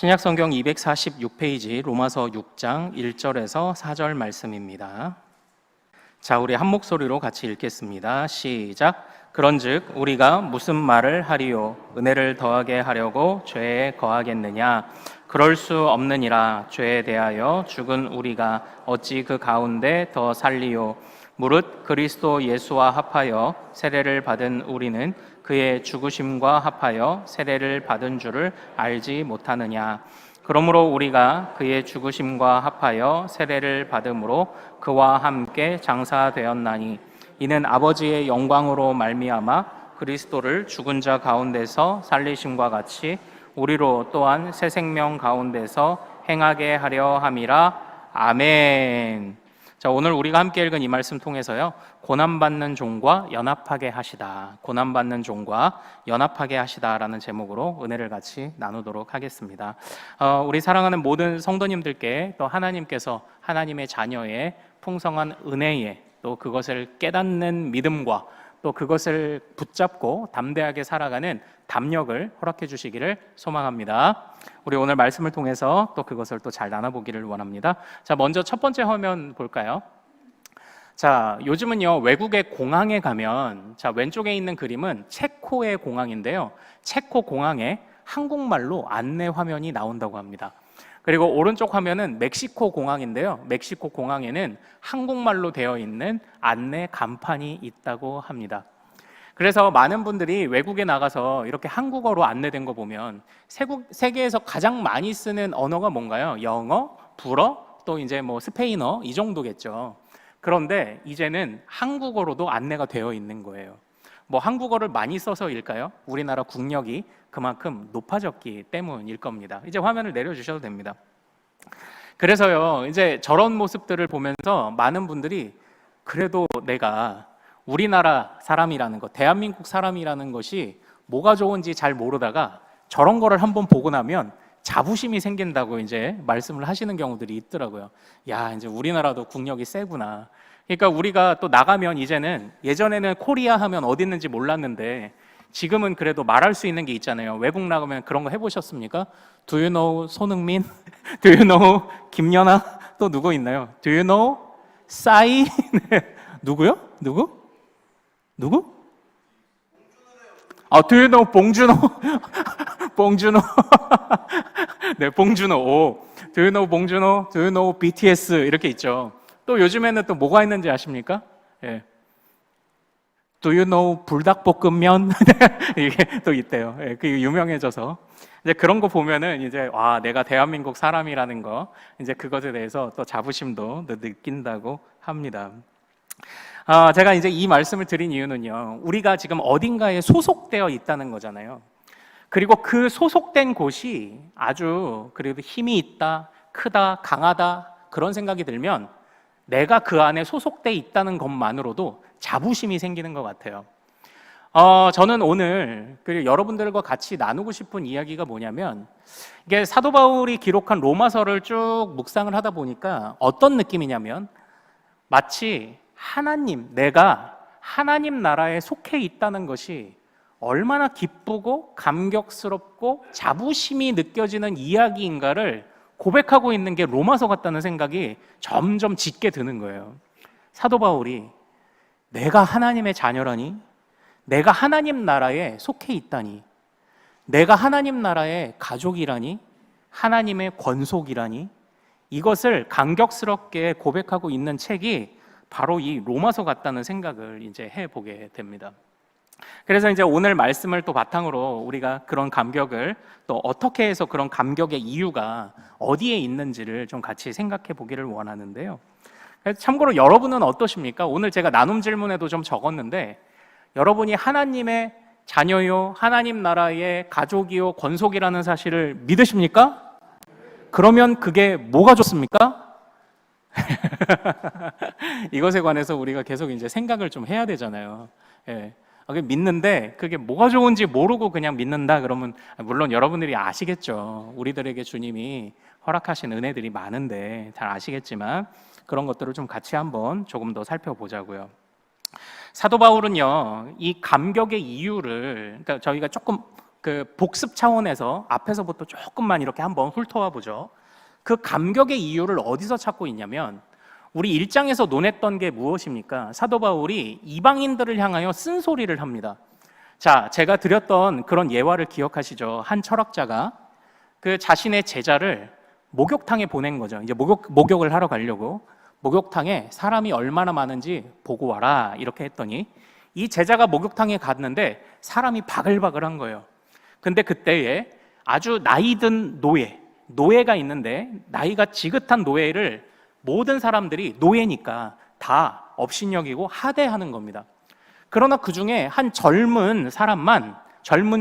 신약성경 246페이지 로마서 6장 1절에서 4절 말씀입니다. 자, 우리 한 목소리로 같이 읽겠습니다. 시작. 그런즉 우리가 무슨 말을 하리요? 은혜를 더하게 하려고 죄에 거하겠느냐? 그럴 수 없느니라. 죄에 대하여 죽은 우리가 어찌 그 가운데 더 살리요? 무릇 그리스도 예수와 합하여 세례를 받은 우리는 그의 죽으심과 합하여 세례를 받은 줄을 알지 못하느냐? 그러므로 우리가 그의 죽으심과 합하여 세례를 받음으로 그와 함께 장사되었나니 이는 아버지의 영광으로 말미암아 그리스도를 죽은 자 가운데서 살리심과 같이 우리로 또한 새 생명 가운데서 행하게 하려 함이라. 아멘. 자, 오늘 우리가 함께 읽은 이 말씀 통해서요, 고난받는 종과 연합하게 하시다, 고난받는 종과 연합하게 하시다라는 제목으로 은혜를 같이 나누도록 하겠습니다. 우리 사랑하는 모든 성도님들께 또 하나님께서 하나님의 자녀의 풍성한 은혜에 또 그것을 깨닫는 믿음과 또 그것을 붙잡고 담대하게 살아가는 담력을 허락해 주시기를 소망합니다. 우리 오늘 말씀을 통해서 또 그것을 또 잘 나눠보기를 원합니다. 자, 먼저 첫 번째 화면 볼까요? 자, 요즘은요, 외국의 공항에 가면, 자, 왼쪽에 있는 그림은 체코의 공항인데요, 체코 공항에 한국말로 안내 화면이 나온다고 합니다. 그리고 오른쪽 화면은 멕시코 공항인데요, 멕시코 공항에는 한국말로 되어 있는 안내 간판이 있다고 합니다. 그래서 많은 분들이 외국에 나가서 이렇게 한국어로 안내된 거 보면 세계에서 가장 많이 쓰는 언어가 뭔가요? 영어, 불어, 또 이제 뭐 스페인어 이 정도겠죠. 그런데 이제는 한국어로도 안내가 되어 있는 거예요. 뭐 한국어를 많이 써서일까요? 우리나라 국력이 그만큼 높아졌기 때문일 겁니다. 이제 화면을 내려주셔도 됩니다. 그래서요, 이제 저런 모습들을 보면서 많은 분들이 그래도 내가 우리나라 사람이라는 것, 대한민국 사람이라는 것이 뭐가 좋은지 잘 모르다가 저런 거를 한번 보고 나면 자부심이 생긴다고 이제 말씀을 하시는 경우들이 있더라고요. 야, 이제 우리나라도 국력이 세구나. 그러니까 우리가 또 나가면 이제는, 예전에는 코리아 하면 어디 있는지 몰랐는데 지금은 그래도 말할 수 있는 게 있잖아요. 외국 나가면 그런 거 해보셨습니까? Do you know 손흥민? Do you know 김연아? 또 누구 있나요? Do you know 싸이? 누구요? 누구? Do you know 봉준호? 봉준호. 네, 봉준호. 오. Do you know 봉준호? Do you know BTS? 이렇게 있죠. 또 요즘에는 또 뭐가 있는지 아십니까? 예. Do you know 불닭볶음면? 이게 또 있대요. 예, 그게 유명해져서. 이제 그런 거 보면은 이제, 와, 내가 대한민국 사람이라는 거, 이제 그것에 대해서 또 자부심도 느낀다고 합니다. 제가 이제 이 말씀을 드린 이유는요, 우리가 지금 어딘가에 소속되어 있다는 거잖아요. 그리고 그 소속된 곳이 아주 그래도 힘이 있다, 크다, 강하다, 그런 생각이 들면 내가 그 안에 소속돼 있다는 것만으로도 자부심이 생기는 것 같아요. 저는 오늘 그리고 여러분들과 같이 나누고 싶은 이야기가 뭐냐면, 이게 사도 바울이 기록한 로마서를 쭉 묵상을 하다 보니까 어떤 느낌이냐면, 마치 내가 하나님 나라에 속해 있다는 것이 얼마나 기쁘고 감격스럽고 자부심이 느껴지는 이야기인가를 고백하고 있는 게 로마서 같다는 생각이 점점 짙게 드는 거예요. 사도 바울이 내가 하나님의 자녀라니, 내가 하나님 나라에 속해 있다니, 내가 하나님 나라의 가족이라니, 하나님의 권속이라니, 이것을 감격스럽게 고백하고 있는 책이 바로 이 로마서 같다는 생각을 이제 해보게 됩니다. 그래서 이제 오늘 말씀을 또 바탕으로 우리가 그런 감격을 또 어떻게 해서 그런 감격의 이유가 어디에 있는지를 좀 같이 생각해 보기를 원하는데요. 참고로 여러분은 어떠십니까? 오늘 제가 나눔 질문에도 좀 적었는데, 여러분이 하나님의 자녀요, 하나님 나라의 가족이요, 권속이라는 사실을 믿으십니까? 그러면 그게 뭐가 좋습니까? 이것에 관해서 우리가 계속 이제 생각을 좀 해야 되잖아요. 예. 믿는데 그게 뭐가 좋은지 모르고 그냥 믿는다 그러면, 물론 여러분들이 아시겠죠. 우리들에게 주님이 허락하신 은혜들이 많은데 잘 아시겠지만 그런 것들을 좀 같이 한번 조금 더 살펴보자고요. 사도 바울은요, 이 감격의 이유를, 그러니까 저희가 조금 그 복습 차원에서 앞에서부터 조금만 이렇게 한번 훑어와 보죠. 그 감격의 이유를 어디서 찾고 있냐면 우리 1장에서 논했던 게 무엇입니까? 사도 바울이 이방인들을 향하여 쓴소리를 합니다. 자, 제가 드렸던 그런 예화를 기억하시죠? 한 철학자가 그 자신의 제자를 목욕탕에 보낸 거죠. 이제 목욕을 하러 가려고 목욕탕에 사람이 얼마나 많은지 보고 와라 이렇게 했더니 이 제자가 목욕탕에 갔는데 사람이 바글바글한 거예요. 근데 그때에 아주 나이든 노예가 있는데 나이가 지긋한 노예를 모든 사람들이 노예니까 다 업신여기고 하대하는 겁니다. 그러나 그 중에 한 젊은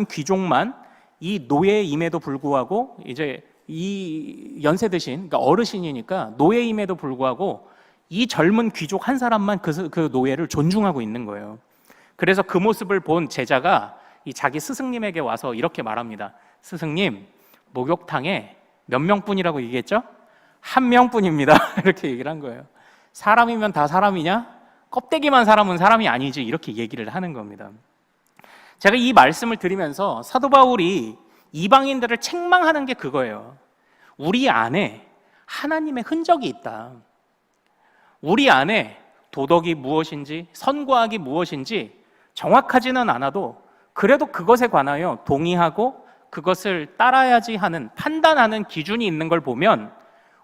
귀족만 이 노예임에도 불구하고 이제 이 연세 드신, 그러니까 어르신이니까 노예임에도 불구하고 이 젊은 귀족 한 사람만 그 노예를 존중하고 있는 거예요. 그래서 그 모습을 본 제자가 이 자기 스승님에게 와서 이렇게 말합니다. 스승님, 목욕탕에 몇 명뿐이라고 얘기했죠? 한 명뿐입니다. 이렇게 얘기를 한 거예요. 사람이면 다 사람이냐? 껍데기만 사람은 사람이 아니지. 이렇게 얘기를 하는 겁니다. 제가 이 말씀을 드리면서 사도 바울이 이방인들을 책망하는 게 그거예요. 우리 안에 하나님의 흔적이 있다. 우리 안에 도덕이 무엇인지 선과악이 무엇인지 정확하지는 않아도 그래도 그것에 관하여 동의하고 그것을 따라야지 하는 판단하는 기준이 있는 걸 보면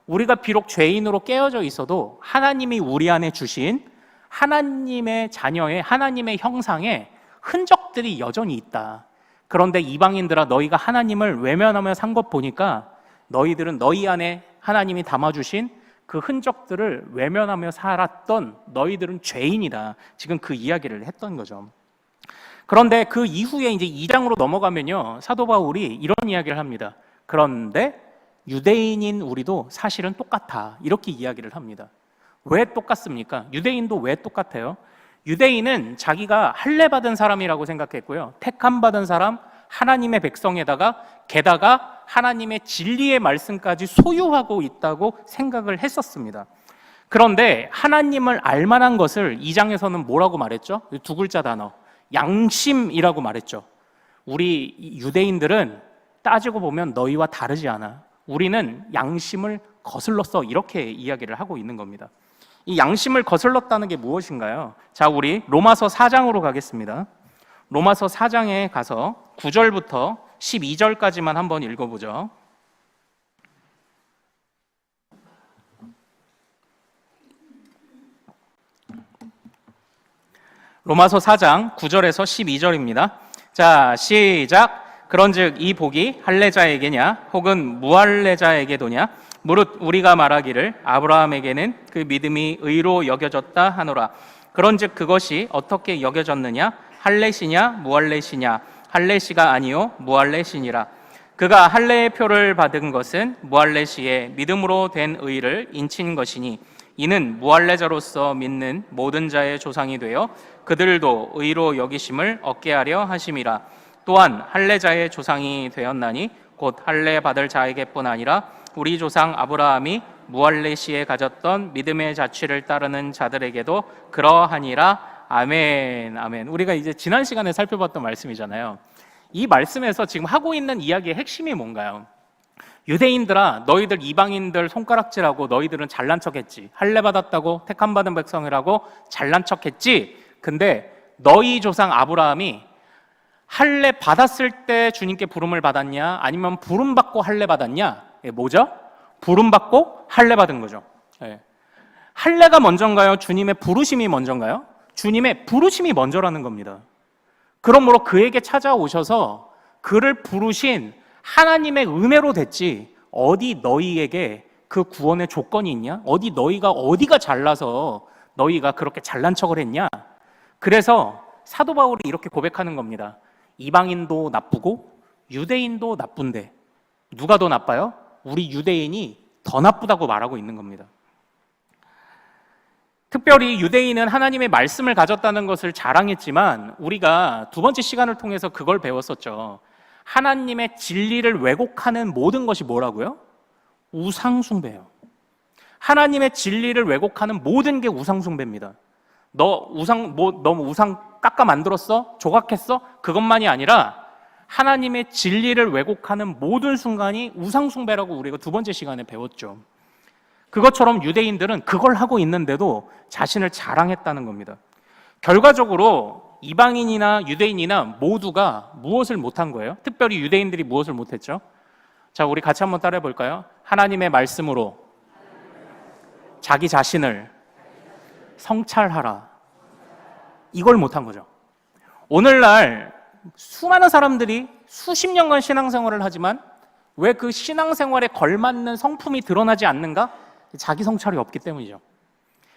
우리가 비록 죄인으로 깨어져 있어도 하나님이 우리 안에 주신 하나님의 자녀의 하나님의 형상의 흔적들이 여전히 있다. 그런데 이방인들아 너희가 하나님을 외면하며 산 것 보니까 너희들은 너희 안에 하나님이 담아주신 그 흔적들을 외면하며 살았던 너희들은 죄인이다. 지금 그 이야기를 했던 거죠. 그런데 그 이후에 이제 2장으로 넘어가면요. 사도 바울이 이런 이야기를 합니다. 그런데 유대인인 우리도 사실은 똑같아. 이렇게 이야기를 합니다. 왜 똑같습니까? 유대인도 왜 똑같아요? 유대인은 자기가 할례받은 사람이라고 생각했고요. 택함받은 사람, 하나님의 백성에다가 게다가 하나님의 진리의 말씀까지 소유하고 있다고 생각을 했었습니다. 그런데 하나님을 알만한 것을 2장에서는 뭐라고 말했죠? 두 글자 단어, 양심이라고 말했죠. 우리 유대인들은 따지고 보면 너희와 다르지 않아. 우리는 양심을 거슬렀어. 이렇게 이야기를 하고 있는 겁니다. 이 양심을 거슬렀다는 게 무엇인가요? 자, 우리 로마서 4장으로 가겠습니다. 로마서 4장에 가서 9절부터 12절까지만 한번 읽어보죠. 로마서 4장 9절에서 12절입니다. 자, 시작. 그런즉 이 복이 할례자에게냐 혹은 무할례자에게도냐 무릇 우리가 말하기를 아브라함에게는 그 믿음이 의로 여겨졌다 하노라. 그런즉 그것이 어떻게 여겨졌느냐? 할례시냐 무할례시냐? 할례시가 아니요 무할례시니라. 그가 할례의 표를 받은 것은 무할례시에 믿음으로 된 의를 인친 것이니 이는 무할례자로서 믿는 모든 자의 조상이 되어 그들도 의로 여기심을 얻게 하려 하심이라. 또한 할례자의 조상이 되었나니 곧 할례 받을 자에게뿐 아니라 우리 조상 아브라함이 무할례 시에 가졌던 믿음의 자취를 따르는 자들에게도 그러하니라. 아멘. 아멘. 우리가 이제 지난 시간에 살펴봤던 말씀이잖아요. 이 말씀에서 지금 하고 있는 이야기의 핵심이 뭔가요? 유대인들아, 너희들 이방인들 손가락질하고 너희들은 잘난 척했지. 할례 받았다고 택함받은 백성이라고 잘난 척했지. 근데 너희 조상 아브라함이 할례 받았을 때 주님께 부름을 받았냐? 아니면 부름 받고 할례 받았냐? 뭐죠? 부름 받고 할례 받은 거죠. 할례가 먼저인가요? 주님의 부르심이 먼저인가요? 주님의 부르심이 먼저라는 겁니다. 그러므로 그에게 찾아오셔서 그를 부르신 하나님의 은혜로 됐지 어디 너희에게 그 구원의 조건이 있냐? 어디 너희가 어디가 잘나서 너희가 그렇게 잘난 척을 했냐? 그래서 사도 바울이 이렇게 고백하는 겁니다. 이방인도 나쁘고 유대인도 나쁜데 누가 더 나빠요? 우리 유대인이 더 나쁘다고 말하고 있는 겁니다. 특별히 유대인은 하나님의 말씀을 가졌다는 것을 자랑했지만 우리가 두 번째 시간을 통해서 그걸 배웠었죠. 하나님의 진리를 왜곡하는 모든 것이 뭐라고요? 우상숭배예요. 하나님의 진리를 왜곡하는 모든 게 우상숭배입니다. 너 우상 깎아 만들었어? 조각했어? 그것만이 아니라 하나님의 진리를 왜곡하는 모든 순간이 우상숭배라고 우리가 두 번째 시간에 배웠죠. 그것처럼 유대인들은 그걸 하고 있는데도 자신을 자랑했다는 겁니다. 결과적으로 이방인이나 유대인이나 모두가 무엇을 못한 거예요? 특별히 유대인들이 무엇을 못했죠? 자, 우리 같이 한번 따라해 볼까요? 하나님의 말씀으로 자기 자신을 성찰하라. 이걸 못한 거죠. 오늘날 수많은 사람들이 수십 년간 신앙생활을 하지만 왜 그 신앙생활에 걸맞는 성품이 드러나지 않는가? 자기 성찰이 없기 때문이죠.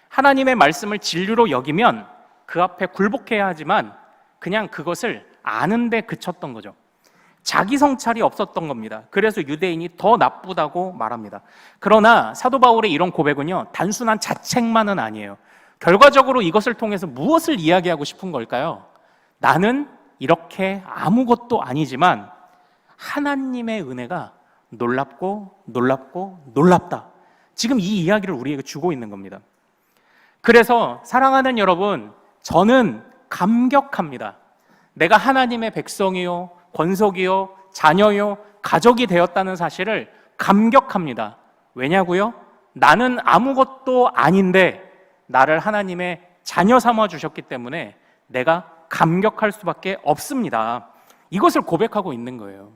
하나님의 말씀을 진리로 여기면 그 앞에 굴복해야 하지만 그냥 그것을 아는데 그쳤던 거죠. 자기 성찰이 없었던 겁니다. 그래서 유대인이 더 나쁘다고 말합니다. 그러나 사도 바울의 이런 고백은요, 단순한 자책만은 아니에요. 결과적으로 이것을 통해서 무엇을 이야기하고 싶은 걸까요? 나는 이렇게 아무것도 아니지만 하나님의 은혜가 놀랍고 놀랍고 놀랍다. 지금 이 이야기를 우리에게 주고 있는 겁니다. 그래서 사랑하는 여러분, 저는 감격합니다. 내가 하나님의 백성이요, 권속이요, 자녀요, 가족이 되었다는 사실을 감격합니다. 왜냐고요? 나는 아무것도 아닌데 나를 하나님의 자녀 삼아 주셨기 때문에 내가 감격할 수밖에 없습니다. 이것을 고백하고 있는 거예요.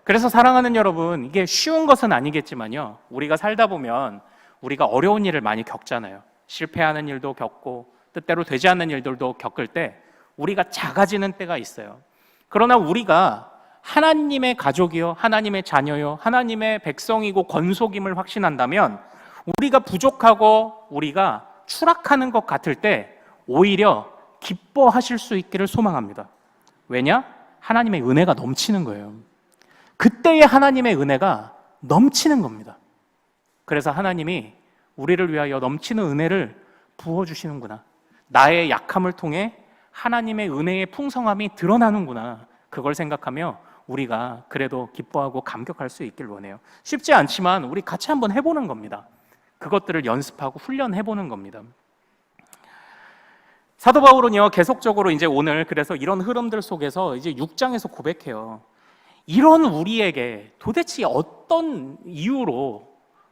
그래서 사랑하는 여러분, 이게 쉬운 것은 아니겠지만요, 우리가 살다 보면 우리가 어려운 일을 많이 겪잖아요. 실패하는 일도 겪고 뜻대로 되지 않는 일들도 겪을 때 우리가 작아지는 때가 있어요. 그러나 우리가 하나님의 가족이요, 하나님의 자녀요, 하나님의 백성이고 권속임을 확신한다면 우리가 부족하고 우리가 추락하는 것 같을 때 오히려 기뻐하실 수 있기를 소망합니다. 왜냐? 하나님의 은혜가 넘치는 거예요. 그때의 하나님의 은혜가 넘치는 겁니다. 그래서 하나님이 우리를 위하여 넘치는 은혜를 부어주시는구나. 나의 약함을 통해 하나님의 은혜의 풍성함이 드러나는구나. 그걸 생각하며 우리가 그래도 기뻐하고 감격할 수 있길 원해요. 쉽지 않지만 우리 같이 한번 해보는 겁니다. 그것들을 연습하고 훈련해보는 겁니다. 사도 바울은요, 계속적으로 이제 오늘 그래서 이런 흐름들 속에서 이제 6장에서 고백해요. 이런 우리에게 도대체 어떤 이유로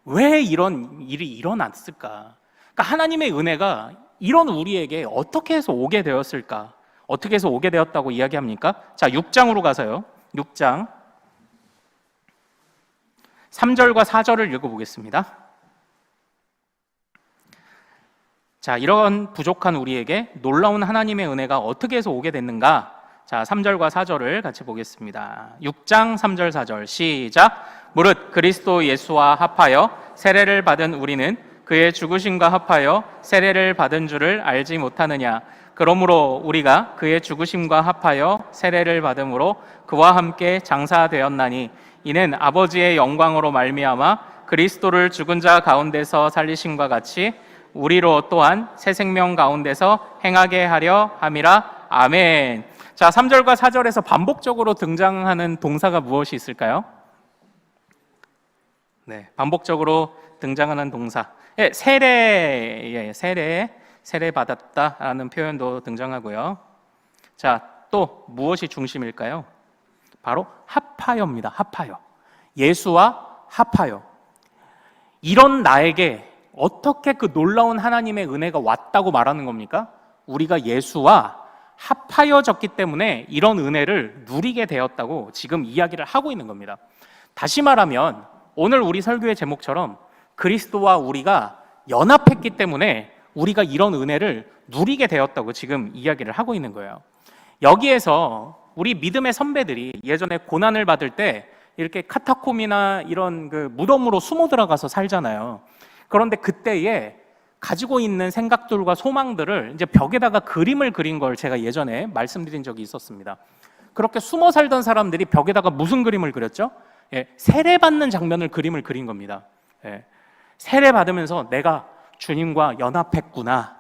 왜 이런 일이 일어났을까? 그러니까 하나님의 은혜가 이런 우리에게 어떻게 해서 오게 되었을까? 어떻게 해서 오게 되었다고 이야기합니까? 자, 6장으로 가서요. 6장 3절과 4절을 읽어보겠습니다. 자, 이런 부족한 우리에게 놀라운 하나님의 은혜가 어떻게 해서 오게 됐는가? 자, 3절과 4절을 같이 보겠습니다. 6장 3절 4절 시작. 무릇 그리스도 예수와 합하여 세례를 받은 우리는 그의 죽으심과 합하여 세례를 받은 줄을 알지 못하느냐. 그러므로 우리가 그의 죽으심과 합하여 세례를 받음으로 그와 함께 장사되었나니 이는 아버지의 영광으로 말미암아 그리스도를 죽은 자 가운데서 살리심과 같이 우리로 또한 새 생명 가운데서 행하게 하려 함이라. 아멘. 자, 3절과 4절에서 반복적으로 등장하는 동사가 무엇이 있을까요? 네, 반복적으로 등장하는 동사. 예, 세례 받았다라는 표현도 등장하고요. 자, 또 무엇이 중심일까요? 바로 합하여입니다. 합하여. 예수와 합하여. 이런 나에게 어떻게 그 놀라운 하나님의 은혜가 왔다고 말하는 겁니까? 우리가 예수와 합하여졌기 때문에 이런 은혜를 누리게 되었다고 지금 이야기를 하고 있는 겁니다. 다시 말하면 오늘 우리 설교의 제목처럼 그리스도와 우리가 연합했기 때문에 우리가 이런 은혜를 누리게 되었다고 지금 이야기를 하고 있는 거예요. 여기에서 우리 믿음의 선배들이 예전에 고난을 받을 때 이렇게 카타콤이나 이런 그 무덤으로 숨어 들어가서 살잖아요. 그런데 그때에 가지고 있는 생각들과 소망들을 이제 벽에다가 그림을 그린 걸 제가 예전에 말씀드린 적이 있었습니다. 그렇게 숨어 살던 사람들이 벽에다가 무슨 그림을 그렸죠? 예, 세례받는 장면을 그림을 그린 겁니다. 예, 세례받으면서 내가 주님과 연합했구나,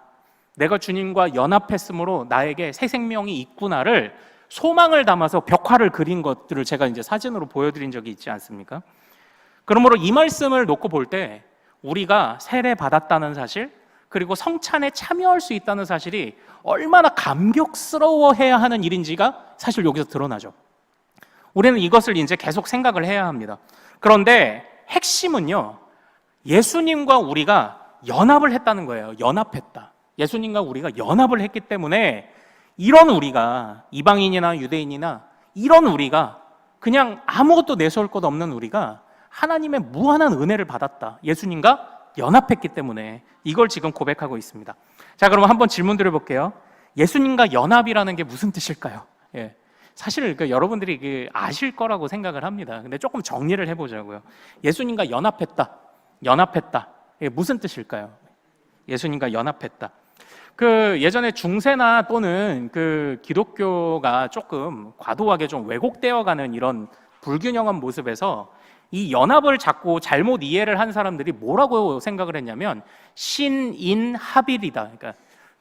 내가 주님과 연합했으므로 나에게 새 생명이 있구나를 소망을 담아서 벽화를 그린 것들을 제가 이제 사진으로 보여드린 적이 있지 않습니까? 그러므로 이 말씀을 놓고 볼 때 우리가 세례받았다는 사실, 그리고 성찬에 참여할 수 있다는 사실이 얼마나 감격스러워해야 하는 일인지가 사실 여기서 드러나죠. 우리는 이것을 이제 계속 생각을 해야 합니다. 그런데 핵심은요, 예수님과 우리가 연합을 했다는 거예요. 연합했다. 예수님과 우리가 연합을 했기 때문에 이런 우리가, 이방인이나 유대인이나 이런 우리가, 그냥 아무것도 내세울 것 없는 우리가 하나님의 무한한 은혜를 받았다. 예수님과 연합했기 때문에 이걸 지금 고백하고 있습니다. 자, 그럼 한번 질문 드려볼게요. 예수님과 연합이라는 게 무슨 뜻일까요? 예. 사실 여러분들이 아실 거라고 생각을 합니다. 근데 조금 정리를 해보자고요. 예수님과 연합했다. 연합했다. 이게 무슨 뜻일까요? 예수님과 연합했다. 예전에 중세나 또는 기독교가 조금 과도하게 좀 왜곡되어가는 이런 불균형한 모습에서 이 연합을 자꾸 잘못 이해를 한 사람들이 뭐라고 생각을 했냐면 신인합일이다. 그러니까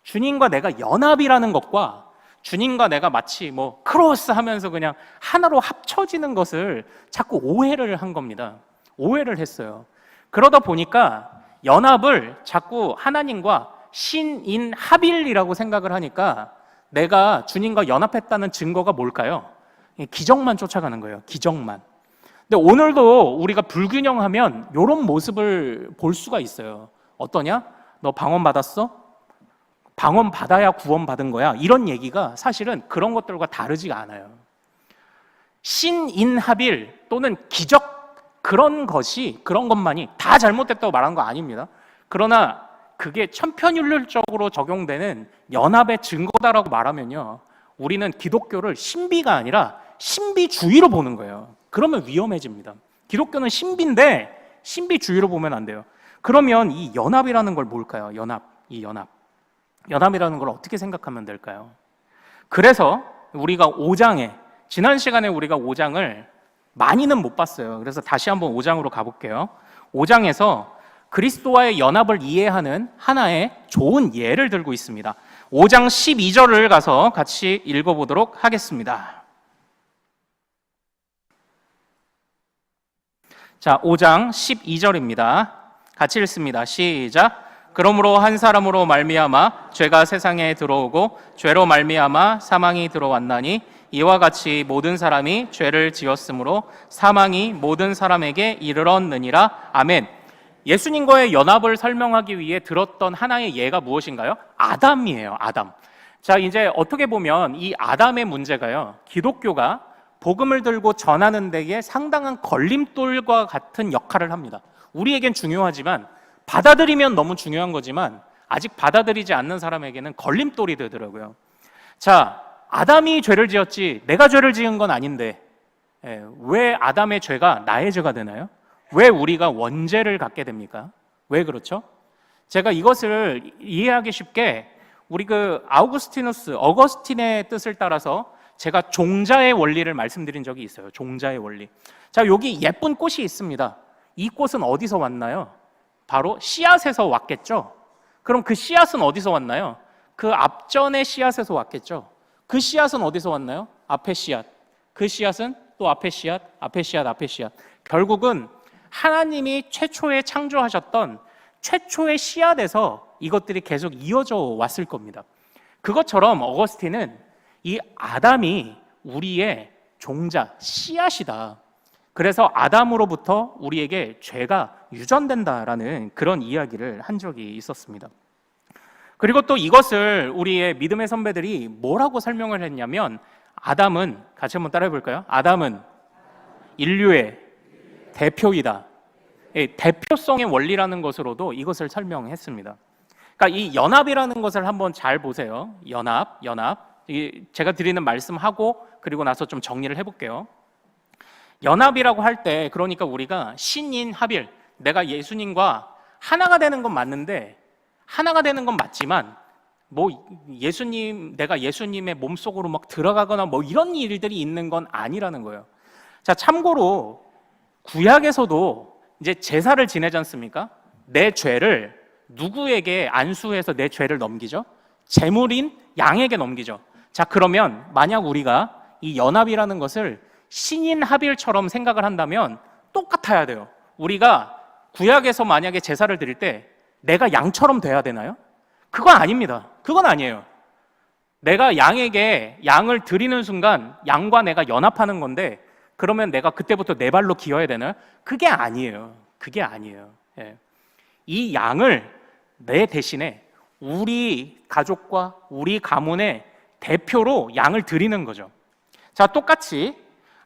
주님과 내가 연합이라는 것과 주님과 내가 마치 크로스 하면서 그냥 하나로 합쳐지는 것을 자꾸 오해를 한 겁니다. 오해를 했어요. 그러다 보니까 연합을 자꾸 하나님과 신인합일이라고 생각을 하니까 내가 주님과 연합했다는 증거가 뭘까요? 기적만 쫓아가는 거예요. 기적만. 근데 오늘도 우리가 불균형하면 이런 모습을 볼 수가 있어요. 어떠냐? 너 방언 받았어? 방언 받아야 구원 받은 거야. 이런 얘기가 사실은 그런 것들과 다르지가 않아요. 신인합일 또는 기적, 그런 것만이 다 잘못됐다고 말한 거 아닙니다. 그러나 그게 천편일률적으로 적용되는 연합의 증거다라고 말하면요, 우리는 기독교를 신비가 아니라 신비주의로 보는 거예요. 그러면 위험해집니다. 기독교는 신비인데 신비주의로 보면 안 돼요. 그러면 이 연합이라는 걸 뭘까요? 연합이라는 걸 어떻게 생각하면 될까요? 그래서 우리가 5장에, 지난 시간에 우리가 5장을 많이는 못 봤어요. 그래서 다시 한번 5장으로 가볼게요. 5장에서 그리스도와의 연합을 이해하는 하나의 좋은 예를 들고 있습니다. 5장 12절을 가서 같이 읽어보도록 하겠습니다. 자, 5장 12절입니다. 같이 읽습니다. 시작. 그러므로 한 사람으로 말미암아 죄가 세상에 들어오고 죄로 말미암아 사망이 들어왔나니 이와 같이 모든 사람이 죄를 지었으므로 사망이 모든 사람에게 이르렀느니라. 아멘. 예수님과의 연합을 설명하기 위해 들었던 하나의 예가 무엇인가요? 아담이에요. 아담. 자, 이제 어떻게 보면 이 아담의 문제가요, 기독교가 복음을 들고 전하는 데에 상당한 걸림돌과 같은 역할을 합니다. 우리에겐 중요하지만, 받아들이면 너무 중요한 거지만 아직 받아들이지 않는 사람에게는 걸림돌이 되더라고요. 자, 아담이 죄를 지었지 내가 죄를 지은 건 아닌데 왜 아담의 죄가 나의 죄가 되나요? 왜 우리가 원죄를 갖게 됩니까? 왜 그렇죠? 제가 이것을 이해하기 쉽게 우리 어거스틴의 뜻을 따라서 제가 종자의 원리를 말씀드린 적이 있어요. 종자의 원리. 자, 여기 예쁜 꽃이 있습니다. 이 꽃은 어디서 왔나요? 바로 씨앗에서 왔겠죠. 그럼 그 씨앗은 어디서 왔나요? 그 앞전의 씨앗에서 왔겠죠. 그 씨앗은 어디서 왔나요? 앞의 씨앗. 그 씨앗은 또 앞의 씨앗, 앞의 씨앗, 앞의 씨앗. 결국은 하나님이 최초에 창조하셨던 최초의 씨앗에서 이것들이 계속 이어져 왔을 겁니다. 그것처럼 어거스틴은 이 아담이 우리의 종자, 씨앗이다. 그래서 아담으로부터 우리에게 죄가 유전된다라는 그런 이야기를 한 적이 있었습니다. 그리고 또 이것을 우리의 믿음의 선배들이 뭐라고 설명을 했냐면, 아담은, 같이 한번 따라해 볼까요? 아담은 인류의 대표이다. 대표성의 원리라는 것으로도 이것을 설명했습니다. 그러니까 이 연합이라는 것을 한번 잘 보세요. 연합. 제가 드리는 말씀하고 그리고 나서 좀 정리를 해볼게요. 연합이라고 할 때, 그러니까 우리가 신인합일, 내가 예수님과 하나가 되는 건 맞는데, 하나가 되는 건 맞지만 내가 예수님의 몸속으로 막 들어가거나 이런 일들이 있는 건 아니라는 거예요. 자, 참고로 구약에서도 이제 제사를 지내지 않습니까? 내 죄를 누구에게 안수해서 내 죄를 넘기죠? 제물인 양에게 넘기죠. 자, 그러면 만약 우리가 이 연합이라는 것을 신인합일처럼 생각을 한다면 똑같아야 돼요. 우리가 구약에서 만약에 제사를 드릴 때 내가 양처럼 돼야 되나요? 그건 아닙니다. 그건 아니에요. 내가 양에게 양을 드리는 순간 양과 내가 연합하는 건데, 그러면 내가 그때부터 내 발로 기어야 되나요? 그게 아니에요. 그게 아니에요. 예. 이 양을 내 대신에 우리 가족과 우리 가문의 대표로 양을 드리는 거죠. 자, 똑같이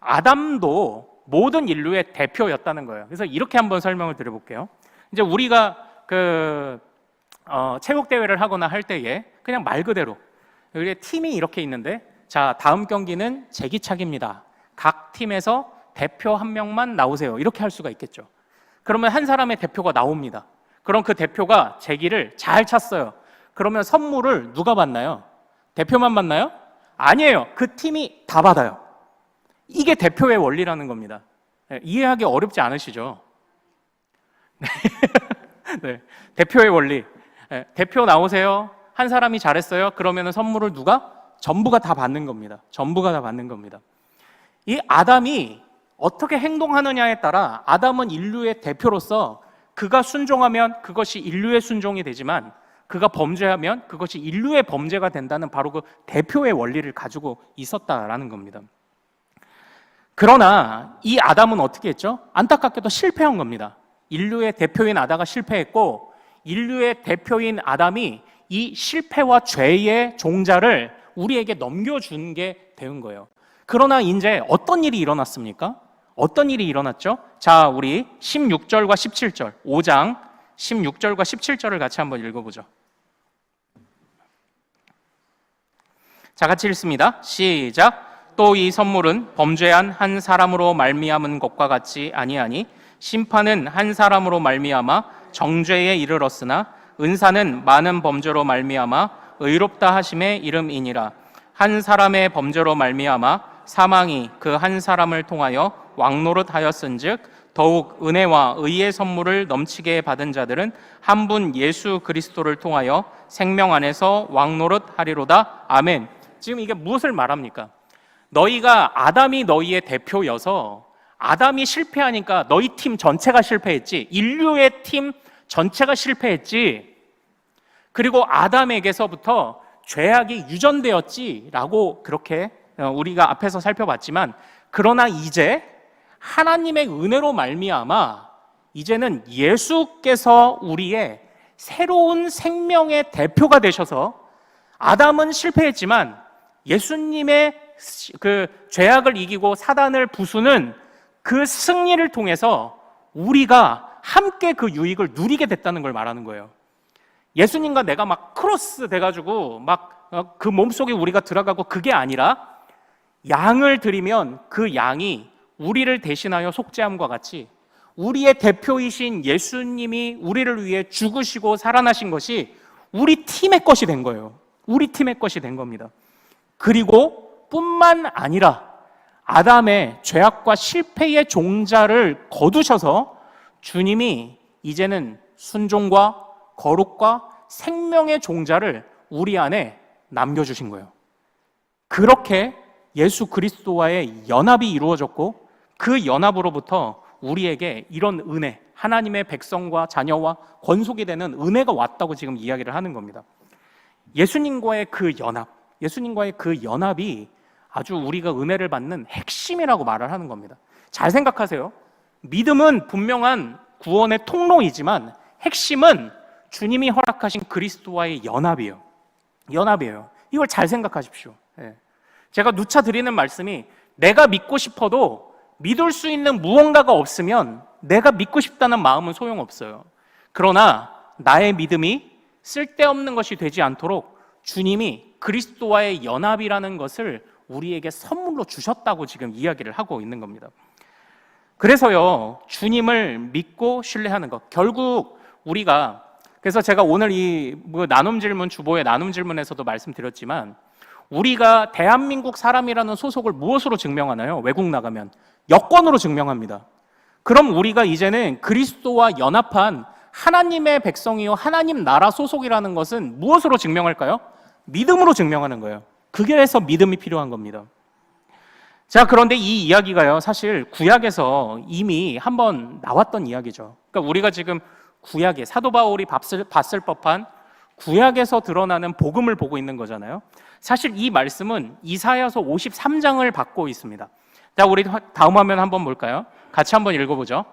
아담도 모든 인류의 대표였다는 거예요. 그래서 이렇게 한번 설명을 드려볼게요. 이제 우리가 체육 대회를 하거나 할 때에 그냥 말 그대로 우리 팀이 이렇게 있는데, 자, 다음 경기는 제기차기입니다. 각 팀에서 대표 한 명만 나오세요. 이렇게 할 수가 있겠죠. 그러면 한 사람의 대표가 나옵니다. 그럼 그 대표가 제기를 잘 찼어요. 그러면 선물을 누가 받나요? 대표만 받나요? 아니에요. 그 팀이 다 받아요. 이게 대표의 원리라는 겁니다. 네, 이해하기 어렵지 않으시죠? 네, 대표의 원리. 네, 대표 나오세요. 한 사람이 잘했어요. 그러면 선물을 누가? 전부가 다 받는 겁니다. 전부가 다 받는 겁니다. 이 아담이 어떻게 행동하느냐에 따라 아담은 인류의 대표로서 그가 순종하면 그것이 인류의 순종이 되지만 그가 범죄하면 그것이 인류의 범죄가 된다는 바로 그 대표의 원리를 가지고 있었다라는 겁니다. 그러나 이 아담은 어떻게 했죠? 안타깝게도 실패한 겁니다. 인류의 대표인 아담가 실패했고, 인류의 대표인 아담이 이 실패와 죄의 종자를 우리에게 넘겨준 게 되는 거예요. 그러나 이제 어떤 일이 일어났습니까? 어떤 일이 일어났죠? 자, 우리 16절과 17절, 5장 16절과 17절을 같이 한번 읽어보죠. 자, 같이 읽습니다. 시작. 또 이 선물은 범죄한 한 사람으로 말미암은 것과 같지 아니하니 심판은 한 사람으로 말미암아 정죄에 이르렀으나 은사는 많은 범죄로 말미암아 의롭다 하심의 이름이니라. 한 사람의 범죄로 말미암아 사망이 그 한 사람을 통하여 왕노릇하였은즉 더욱 은혜와 의의 선물을 넘치게 받은 자들은 한 분 예수 그리스도를 통하여 생명 안에서 왕노릇하리로다. 아멘. 지금 이게 무엇을 말합니까? 너희가 아담이 너희의 대표여서 아담이 실패하니까 너희 팀 전체가 실패했지, 인류의 팀 전체가 실패했지, 그리고 아담에게서부터 죄악이 유전되었지라고 그렇게 우리가 앞에서 살펴봤지만, 그러나 이제 하나님의 은혜로 말미암아 이제는 예수께서 우리의 새로운 생명의 대표가 되셔서 아담은 실패했지만 예수님의 그 죄악을 이기고 사단을 부수는 그 승리를 통해서 우리가 함께 그 유익을 누리게 됐다는 걸 말하는 거예요. 예수님과 내가 막 크로스 돼가지고 막 그 몸속에 우리가 들어가고 그게 아니라, 양을 드리면 그 양이 우리를 대신하여 속죄함과 같이 우리의 대표이신 예수님이 우리를 위해 죽으시고 살아나신 것이 우리 팀의 것이 된 거예요. 우리 팀의 것이 된 겁니다. 그리고 뿐만 아니라 아담의 죄악과 실패의 종자를 거두셔서 주님이 이제는 순종과 거룩과 생명의 종자를 우리 안에 남겨주신 거예요. 그렇게 예수 그리스도와의 연합이 이루어졌고, 그 연합으로부터 우리에게 이런 은혜, 하나님의 백성과 자녀와 권속이 되는 은혜가 왔다고 지금 이야기를 하는 겁니다. 예수님과의 그 연합, 예수님과의 그 연합이 아주 우리가 은혜를 받는 핵심이라고 말을 하는 겁니다. 잘 생각하세요. 믿음은 분명한 구원의 통로이지만 핵심은 주님이 허락하신 그리스도와의 연합이에요. 연합이에요. 이걸 잘 생각하십시오. 제가 누차 드리는 말씀이, 내가 믿고 싶어도 믿을 수 있는 무언가가 없으면 내가 믿고 싶다는 마음은 소용없어요. 그러나 나의 믿음이 쓸데없는 것이 되지 않도록 주님이 그리스도와의 연합이라는 것을 우리에게 선물로 주셨다고 지금 이야기를 하고 있는 겁니다. 그래서요, 주님을 믿고 신뢰하는 것, 결국 우리가, 그래서 제가 오늘 이 나눔 질문 주보의 나눔 질문에서도 말씀드렸지만, 우리가 대한민국 사람이라는 소속을 무엇으로 증명하나요? 외국 나가면 여권으로 증명합니다. 그럼 우리가 이제는 그리스도와 연합한 하나님의 백성이요 하나님 나라 소속이라는 것은 무엇으로 증명할까요? 믿음으로 증명하는 거예요. 그래서 믿음이 필요한 겁니다. 자, 그런데 이 이야기가요, 사실 구약에서 이미 한번 나왔던 이야기죠. 그러니까 우리가 지금 구약에 사도 바울이 봤을 법한 구약에서 드러나는 복음을 보고 있는 거잖아요. 사실 이 말씀은 이사야서 53장을 받고 있습니다. 자, 우리 다음 화면 한번 볼까요? 같이 한번 읽어보죠.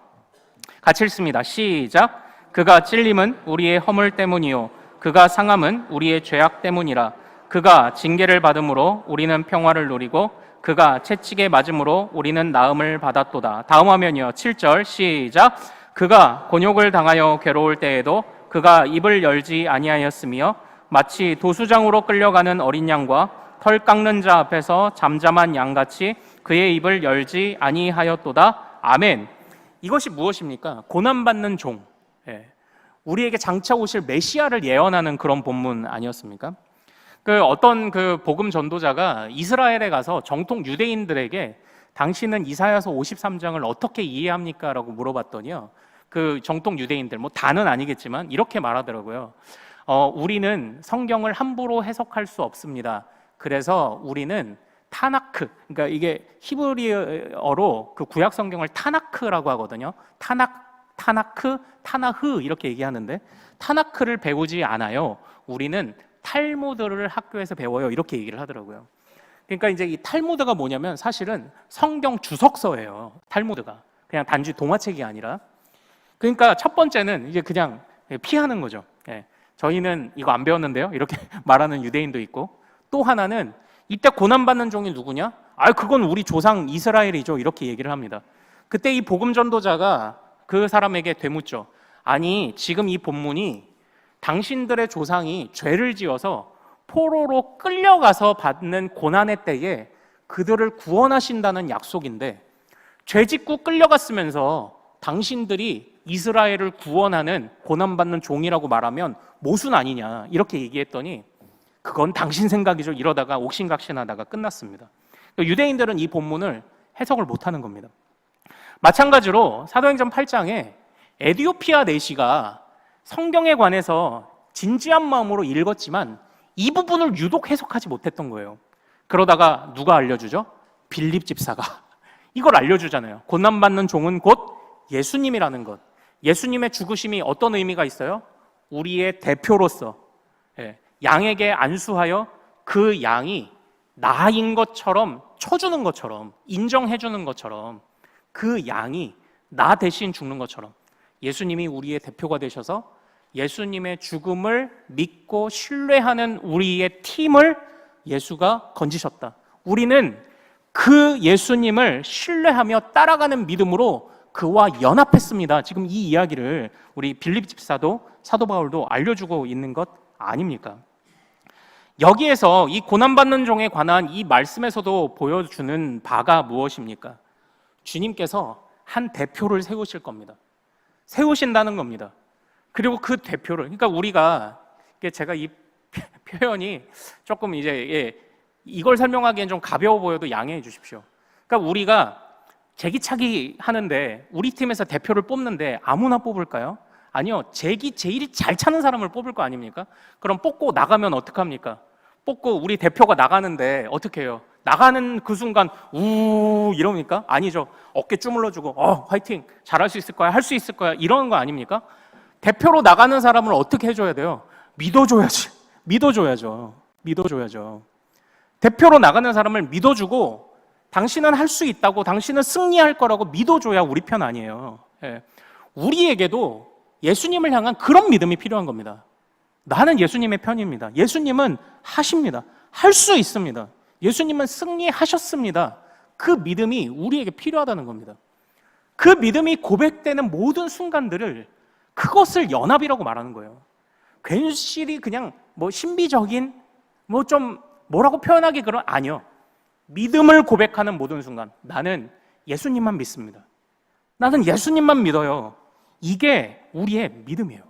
같이 읽습니다. 시작. 그가 찔림은 우리의 허물 때문이요 그가 상함은 우리의 죄악 때문이라. 그가 징계를 받음으로 우리는 평화를 누리고 그가 채찍에 맞음으로 우리는 나음을 받았도다. 다음 화면이요. 7절 시작. 그가 곤욕을 당하여 괴로울 때에도 그가 입을 열지 아니하였으며 마치 도수장으로 끌려가는 어린 양과 털 깎는 자 앞에서 잠잠한 양같이 그의 입을 열지 아니하였도다. 아멘. 이것이 무엇입니까? 고난받는 종. 우리에게 장차 오실 메시아를 예언하는 그런 본문 아니었습니까? 어떤 복음 전도자가 이스라엘에 가서 정통 유대인들에게 당신은 이사야서 53장을 어떻게 이해합니까? 라고 물어봤더니요. 그 정통 유대인들, 뭐 다는 아니겠지만 이렇게 말하더라고요. 우리는 성경을 함부로 해석할 수 없습니다. 그래서 우리는 타나크, 그러니까 이게 히브리어로 그 구약 성경을 타나크라고 하거든요. 타나크, 타나흐 이렇게 얘기하는데 타나크를 배우지 않아요. 우리는 탈무드를 학교에서 배워요. 이렇게 얘기를 하더라고요. 그러니까 이제 이 탈무드가 뭐냐면 사실은 성경 주석서예요. 탈무드가 그냥 단지 동화책이 아니라. 그러니까 첫 번째는 이제 그냥 피하는 거죠. 저희는 이거 안 배웠는데요. 이렇게 말하는 유대인도 있고, 또 하나는 이때 고난받는 종이 누구냐? 그건 우리 조상 이스라엘이죠. 이렇게 얘기를 합니다. 그때 이 복음 전도자가 그 사람에게 되묻죠. 아니, 지금 이 본문이 당신들의 조상이 죄를 지어서 포로로 끌려가서 받는 고난의 때에 그들을 구원하신다는 약속인데 죄 짓고 끌려갔으면서 당신들이 이스라엘을 구원하는 고난받는 종이라고 말하면 모순 아니냐 이렇게 얘기했더니 그건 당신 생각이죠. 이러다가 옥신각신하다가 끝났습니다. 유대인들은 이 본문을 해석을 못하는 겁니다. 마찬가지로 사도행전 8장에 에디오피아 내시가 성경에 관해서 진지한 마음으로 읽었지만 이 부분을 유독 해석하지 못했던 거예요. 그러다가 누가 알려주죠? 빌립 집사가 이걸 알려주잖아요. 고난받는 종은 곧 예수님이라는 것. 예수님의 죽으심이 어떤 의미가 있어요? 우리의 대표로서 양에게 안수하여 그 양이 나인 것처럼 쳐주는 것처럼 인정해주는 것처럼 그 양이 나 대신 죽는 것처럼 예수님이 우리의 대표가 되셔서 예수님의 죽음을 믿고 신뢰하는 우리의 팀을 예수가 건지셨다. 우리는 그 예수님을 신뢰하며 따라가는 믿음으로 그와 연합했습니다. 지금 이 이야기를 우리 빌립 집사도 사도 바울도 알려주고 있는 것 아닙니까? 여기에서 이 고난받는 종에 관한 이 말씀에서도 보여주는 바가 무엇입니까? 주님께서 한 대표를 세우실 겁니다. 세우신다는 겁니다. 그리고 그 대표를, 그러니까 우리가, 제가 이 표현이 조금 이제 이걸 설명하기엔 좀 가벼워 보여도 양해해 주십시오. 그러니까 우리가 제기차기 하는데 우리 팀에서 대표를 뽑는데 아무나 뽑을까요? 아니요. 제일 잘 차는 사람을 뽑을 거 아닙니까? 그럼 뽑고 나가면 어떡합니까? 뽑고 우리 대표가 나가는데 어떻게 해요? 나가는 그 순간 우 이럽니까? 아니죠. 어깨 주물러주고 화이팅! 잘할 수 있을 거야. 할 수 있을 거야. 이러는 거 아닙니까? 대표로 나가는 사람을 어떻게 해줘야 돼요? 믿어줘야지. 믿어줘야죠. 대표로 나가는 사람을 믿어주고 당신은 할 수 있다고, 당신은 승리할 거라고 믿어줘야 우리 편 아니에요. 우리에게도 예수님을 향한 그런 믿음이 필요한 겁니다. 나는 예수님의 편입니다. 예수님은 하십니다. 할 수 있습니다. 예수님은 승리하셨습니다. 그 믿음이 우리에게 필요하다는 겁니다. 그 믿음이 고백되는 모든 순간들을 그것을 연합이라고 말하는 거예요. 괜시리 그냥 신비적인 좀 뭐라고 표현하기 아니요. 믿음을 고백하는 모든 순간 나는 예수님만 믿습니다. 나는 예수님만 믿어요. 이게 우리의 믿음이에요.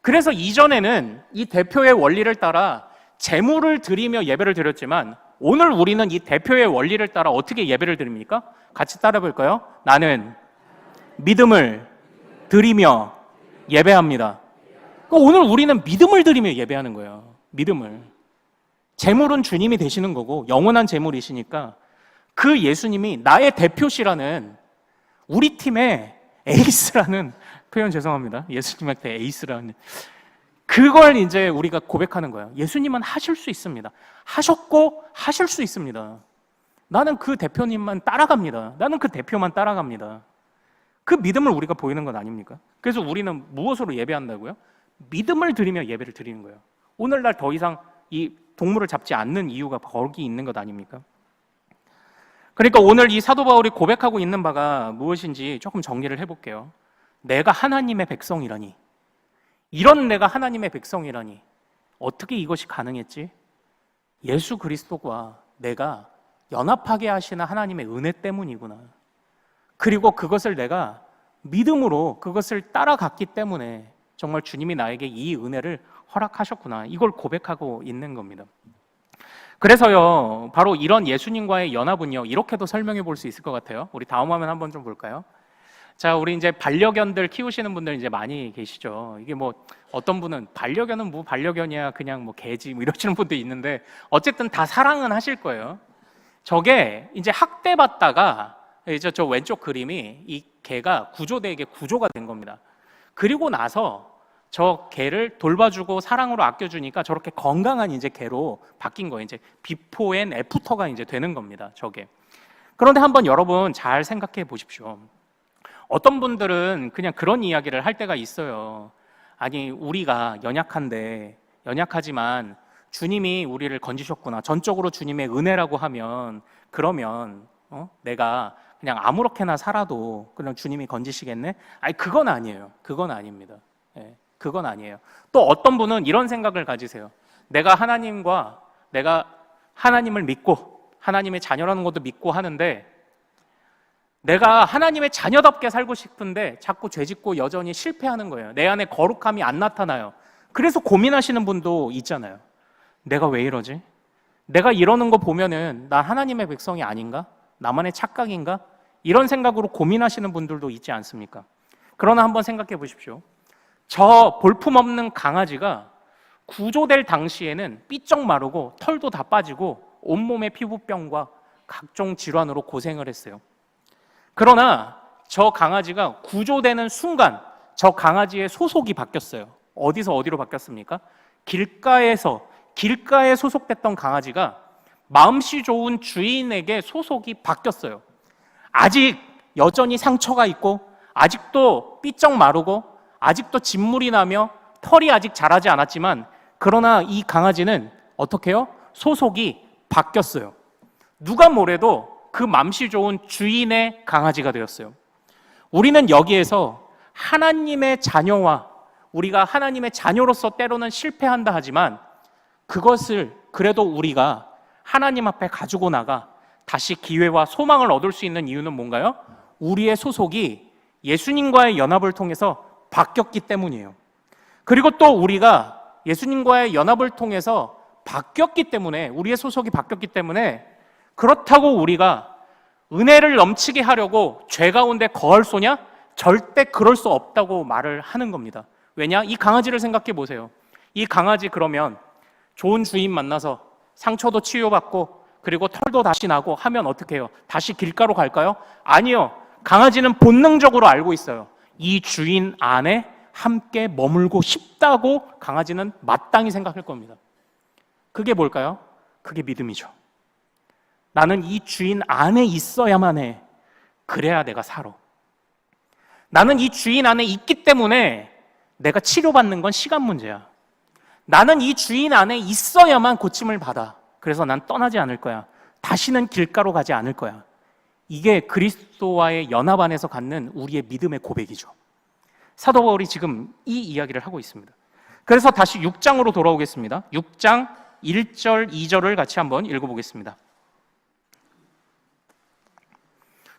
그래서 이전에는 이 대표의 원리를 따라 제물을 드리며 예배를 드렸지만 오늘 우리는 이 대표의 원리를 따라 어떻게 예배를 드립니까? 같이 따라 볼까요? 나는 믿음을 드리며 예배합니다. 오늘 우리는 믿음을 드리며 예배하는 거예요. 믿음을. 제물은 주님이 되시는 거고 영원한 제물이시니까 그 예수님이 나의 대표시라는 우리 팀의 에이스라는 표현 죄송합니다. 예수님한테 에이스라는 그걸 이제 우리가 고백하는 거예요. 예수님은 하실 수 있습니다. 하셨고 하실 수 있습니다. 나는 그 대표님만 따라갑니다. 나는 그 대표만 따라갑니다. 그 믿음을 우리가 보이는 건 아닙니까? 그래서 우리는 무엇으로 예배한다고요? 믿음을 드리며 예배를 드리는 거예요. 오늘날 더 이상 이 동물을 잡지 않는 이유가 거기 있는 것 아닙니까? 그러니까 오늘 이 사도 바울이 고백하고 있는 바가 무엇인지 조금 정리를 해볼게요. 내가 하나님의 백성이라니, 이런 내가 하나님의 백성이라니 어떻게 이것이 가능했지? 예수 그리스도와 내가 연합하게 하시는 하나님의 은혜 때문이구나. 그리고 그것을 내가 믿음으로 그것을 따라갔기 때문에 정말 주님이 나에게 이 은혜를 허락하셨구나. 이걸 고백하고 있는 겁니다. 그래서요, 바로 이런 예수님과의 연합은요, 이렇게도 설명해 볼 수 있을 것 같아요. 우리 다음 화면 한번 좀 볼까요? 자, 우리 이제 반려견들 키우시는 분들 이제 많이 계시죠. 이게 뭐 어떤 분은 반려견은 뭐 반려견이야, 그냥 뭐 개지 뭐 이러시는 분도 있는데 어쨌든 다 사랑은 하실 거예요. 저게 이제 학대받다가 이제 저 왼쪽 그림이 이 개가 구조대에게 구조가 된 겁니다. 그리고 나서 저 개를 돌봐주고 사랑으로 아껴주니까 저렇게 건강한 이제 개로 바뀐 거예요. 이제 비포 앤 애프터가 이제 되는 겁니다. 저게. 그런데 한번 여러분 잘 생각해 보십시오. 어떤 분들은 그냥 그런 이야기를 할 때가 있어요. 아니, 우리가 연약하지만 주님이 우리를 건지셨구나. 전적으로 주님의 은혜라고 하면 그러면 내가 그냥 아무렇게나 살아도 그냥 주님이 건지시겠네? 아니, 그건 아니에요. 그건 아닙니다. 예, 그건 아니에요. 또 어떤 분은 이런 생각을 가지세요. 내가 하나님을 믿고 하나님의 자녀라는 것도 믿고 하는데 내가 하나님의 자녀답게 살고 싶은데 자꾸 죄짓고 여전히 실패하는 거예요. 내 안에 거룩함이 안 나타나요. 그래서 고민하시는 분도 있잖아요. 내가 왜 이러지? 내가 이러는 거 보면은 나 하나님의 백성이 아닌가? 나만의 착각인가? 이런 생각으로 고민하시는 분들도 있지 않습니까? 그러나 한번 생각해 보십시오. 저 볼품없는 강아지가 구조될 당시에는 삐쩍 마르고 털도 다 빠지고 온몸에 피부병과 각종 질환으로 고생을 했어요. 그러나 저 강아지가 구조되는 순간 저 강아지의 소속이 바뀌었어요. 어디서 어디로 바뀌었습니까? 길가에 소속됐던 강아지가 마음씨 좋은 주인에게 소속이 바뀌었어요. 아직 여전히 상처가 있고 아직도 삐쩍 마르고 아직도 진물이 나며 털이 아직 자라지 않았지만 그러나 이 강아지는 어떻게 해요? 소속이 바뀌었어요. 누가 뭐래도 그 맘씨 좋은 주인의 강아지가 되었어요. 우리는 여기에서 하나님의 자녀와 우리가 하나님의 자녀로서 때로는 실패한다 하지만 그것을 그래도 우리가 하나님 앞에 가지고 나가 다시 기회와 소망을 얻을 수 있는 이유는 뭔가요? 우리의 소속이 예수님과의 연합을 통해서 바뀌었기 때문이에요. 그리고 또 우리가 예수님과의 연합을 통해서 바뀌었기 때문에 우리의 소속이 바뀌었기 때문에 그렇다고 우리가 은혜를 넘치게 하려고 죄 가운데 거할 소냐? 절대 그럴 수 없다고 말을 하는 겁니다. 왜냐? 이 강아지를 생각해 보세요. 이 강아지 그러면 좋은 주인 만나서 상처도 치유받고 그리고 털도 다시 나고 하면 어떻게 해요? 다시 길가로 갈까요? 아니요. 강아지는 본능적으로 알고 있어요. 이 주인 안에 함께 머물고 싶다고 강아지는 마땅히 생각할 겁니다. 그게 뭘까요? 그게 믿음이죠. 나는 이 주인 안에 있어야만 해. 그래야 내가 살아. 나는 이 주인 안에 있기 때문에 내가 치료받는 건 시간 문제야. 나는 이 주인 안에 있어야만 고침을 받아. 그래서 난 떠나지 않을 거야. 다시는 길가로 가지 않을 거야. 이게 그리스도와의 연합 안에서 갖는 우리의 믿음의 고백이죠. 사도 바울이 지금 이 이야기를 하고 있습니다. 그래서 다시 6장으로 돌아오겠습니다. 6장 1절, 2절을 같이 한번 읽어보겠습니다.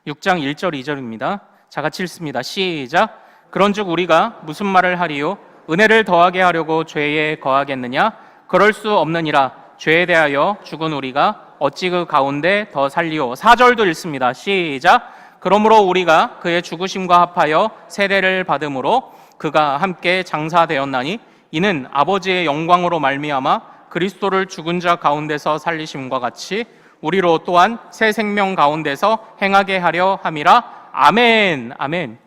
6장 1절, 2절입니다. 자, 같이 읽습니다. 시작. 그런즉 우리가 무슨 말을 하리요? 은혜를 더하게 하려고 죄에 거하겠느냐? 그럴 수 없느니라. 죄에 대하여 죽은 우리가 어찌 그 가운데 더 살리오? 4절도 읽습니다. 시작. 그러므로 우리가 그의 죽으심과 합하여 세례를 받음으로 그가 함께 장사되었나니 이는 아버지의 영광으로 말미암아 그리스도를 죽은 자 가운데서 살리심과 같이 우리로 또한 새 생명 가운데서 행하게 하려 함이라. 아멘. 아멘.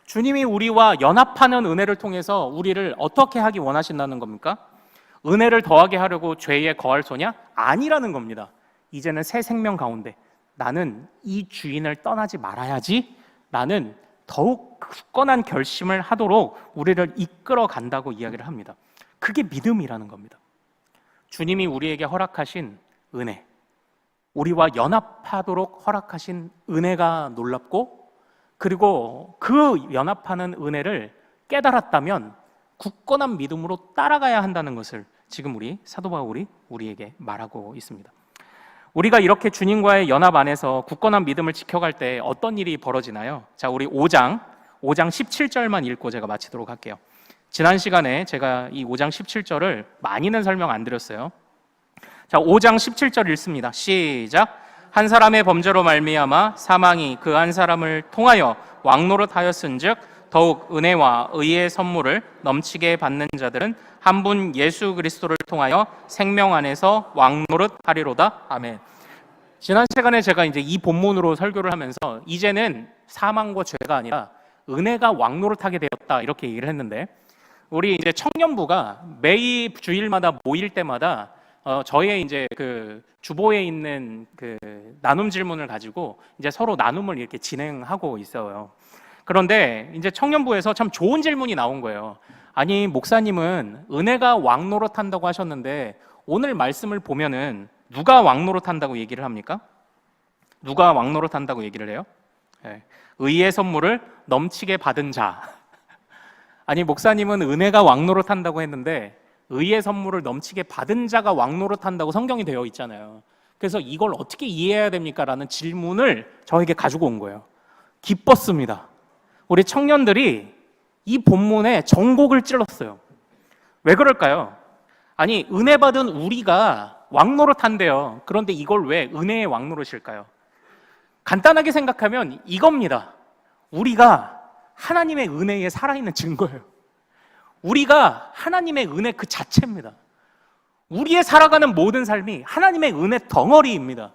주님이 우리와 연합하는 은혜를 통해서 우리를 어떻게 하기 원하신다는 겁니까? 은혜를 더하게 하려고 죄에 거할 소냐? 아니라는 겁니다. 이제는 새 생명 가운데 나는 이 주인을 떠나지 말아야지 라는 더욱 굳건한 결심을 하도록 우리를 이끌어 간다고 이야기를 합니다. 그게 믿음이라는 겁니다. 주님이 우리에게 허락하신 은혜, 우리와 연합하도록 허락하신 은혜가 놀랍고, 그리고 그 연합하는 은혜를 깨달았다면 굳건한 믿음으로 따라가야 한다는 것을 지금 우리 사도 바울이 우리에게 말하고 있습니다. 우리가 이렇게 주님과의 연합 안에서 굳건한 믿음을 지켜갈 때 어떤 일이 벌어지나요? 자, 우리 5장 17절만 읽고 제가 마치도록 할게요. 지난 시간에 제가 이 5장 17절을 많이는 설명 안 드렸어요. 자, 5장 17절 읽습니다. 시작. 한 사람의 범죄로 말미암아 사망이 그 한 사람을 통하여 왕노릇하였은즉 더욱 은혜와 의의 선물을 넘치게 받는 자들은 한 분 예수 그리스도를 통하여 생명 안에서 왕노릇하리로다. 아멘. 지난 시간에 제가 이제 이 본문으로 설교를 하면서 이제는 사망과 죄가 아니라 은혜가 왕노릇하게 되었다 이렇게 얘기를 했는데, 우리 이제 청년부가 매일 주일마다 모일 때마다 저의 이제 그 주보에 있는 그 나눔 질문을 가지고 이제 서로 나눔을 이렇게 진행하고 있어요. 그런데 이제 청년부에서 참 좋은 질문이 나온 거예요. 아니, 목사님은 은혜가 왕노릇한다고 하셨는데 오늘 말씀을 보면은 누가 왕노릇한다고 얘기를 합니까? 누가 왕노릇한다고 얘기를 해요? 네. 의의 선물을 넘치게 받은 자. 아니, 목사님은 은혜가 왕노릇한다고 했는데 의의 선물을 넘치게 받은 자가 왕노릇한다고 성경이 되어 있잖아요. 그래서 이걸 어떻게 이해해야 됩니까? 라는 질문을 저에게 가지고 온 거예요. 기뻤습니다. 우리 청년들이 이 본문에 정곡을 찔렀어요. 왜 그럴까요? 아니, 은혜 받은 우리가 왕노릇한대요. 그런데 이걸 왜 은혜의 왕노릇일까요? 간단하게 생각하면 이겁니다. 우리가 하나님의 은혜에 살아있는 증거예요. 우리가 하나님의 은혜 그 자체입니다. 우리의 살아가는 모든 삶이 하나님의 은혜 덩어리입니다.